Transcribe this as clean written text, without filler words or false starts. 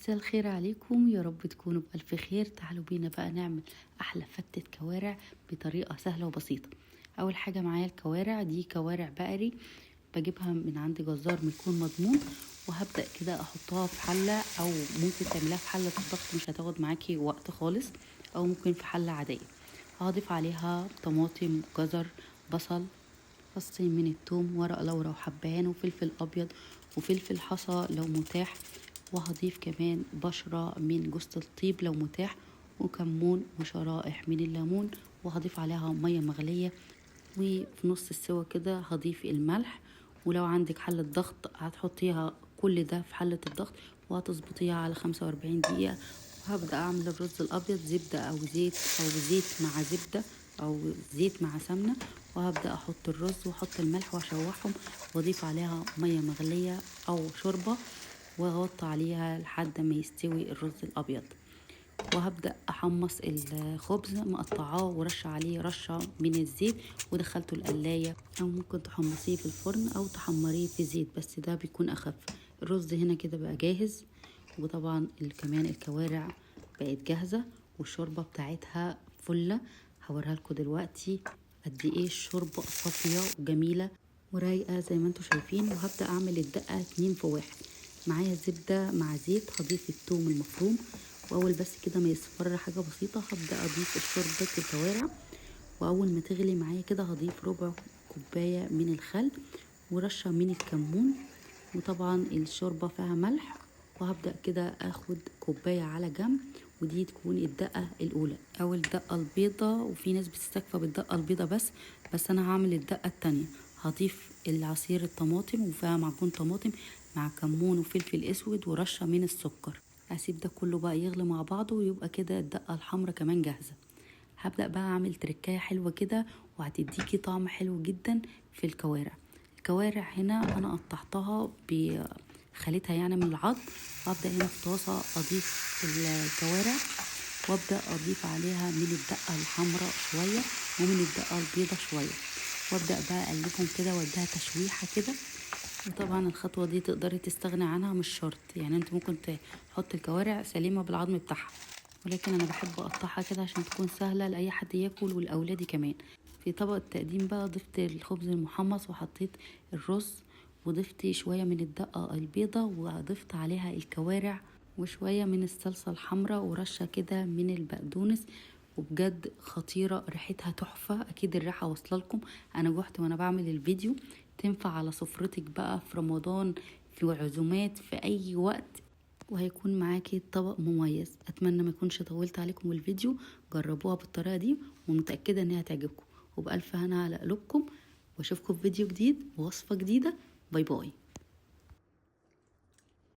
مساء الخير عليكم، يا رب تكونوا بألف خير. تعالوا بينا بقى نعمل أحلى فتة كوارع بطريقة سهلة وبسيطة. أول حاجة معايا الكوارع دي كوارع بقري، بجيبها من عند جزار بيكون مضمون، وهبدأ كده أحطها في حلة، أو ممكن تعملها في حلة الضغط مش هتاخد معاكي وقت خالص، أو ممكن في حلة عادية. هضيف عليها طماطم، جزر، بصل، فصين من الثوم، ورق لورا وحبهان وفلفل أبيض وفلفل حصى لو متاح، وهضيف كمان بشرة من جوز الطيب لو متاح، وكمون وشرائح من الليمون، وهضيف عليها مية مغلية. وفي نص السوا كده هضيف الملح، ولو عندك حلة ضغط هتحطيها كل ده في حلة الضغط وهتظبطيها على 45 دقيقة. وهبدأ أعمل الرز الأبيض زبدة أو زيت، أو زيت مع زبدة، أو زيت مع سمنة. وهبدأ أحط الرز وأحط الملح وأشوحهم، وأضيف عليها مية مغلية أو شوربة، وأغطي عليها لحد ما يستوي الرز الأبيض. وهبدأ أحمص الخبز مقطعاه ورش عليه رشة من الزيت، ودخلته القلاية، أو ممكن تحمصيه في الفرن أو تحمريه في زيت، بس ده بيكون أخف. الرز هنا كده بقى جاهز، وطبعا كمان الكوارع بقت جاهزة، والشوربة بتاعتها فلة. هوريها لكم دلوقتي قد ايه الشوربة صافية وجميلة ورايقة زي ما انتوا شايفين. وهبدأ أعمل الدقة 2 في 1. معايا زبدة مع زيت، هضيف الثوم المفروم، واول بس كده ما يصفر حاجه بسيطه هبدا اضيف شوربه الكوارع. واول ما تغلي معايا كده هضيف ربع كوبايه من الخل ورشه من الكمون، وطبعا الشوربه فيها ملح. وهبدا كده اخد كوبايه على جنب، ودي تكون الدقه الاولى او الدقه البيضه، وفي ناس بتستكفى بالدقه البيضه بس انا هعمل الدقه التانية. هضيف العصير الطماطم وفيها معجون طماطم مع كمون وفلفل اسود ورشه من السكر. هسيب ده كله بقى يغلي مع بعضه، ويبقى كده الدقة الحمرا كمان جاهزة. هبدأ بقى اعمل تركاية حلوة كده وهتديكي طعم حلو جدا في الكوارع. الكوارع هنا انا قطعتها خليتها يعني من العظم، وابدأ هنا في طاسة اضيف الكوارع، وابدأ اضيف عليها من الدقة الحمراء شوية ومن الدقة البيضة شوية، وابدأ بقى اقلبهم كده واديها تشويحة كده. وطبعا الخطوة دي تقدري تستغني عنها، مش شرط يعني، انت ممكن تحط الكوارع سليمة بالعظم بتاعها، ولكن انا بحب اقطعها كده عشان تكون سهلة لاي حد ياكل والاولادي كمان. في طبق التقديم بقى ضفت الخبز المحمص وحطيت الرز، وضفت شوية من الدقة البيضة، وضفت عليها الكوارع وشوية من الصلصة الحمراء ورشة كده من البقدونس. وبجد خطيرة، ريحتها تحفة، اكيد الريحة واصله لكم. انا جحت وانا بعمل الفيديو. تنفع على سفرتك بقى في رمضان، في عزومات، في اي وقت، وهيكون معاكي طبق مميز. اتمنى ما يكونش طولت عليكم الفيديو. جربوها بالطريقة دي ومتأكدة انها تعجبكم، وبألف هنا على قلوبكم. واشوفكم في فيديو جديد ووصفة جديدة. باي باي.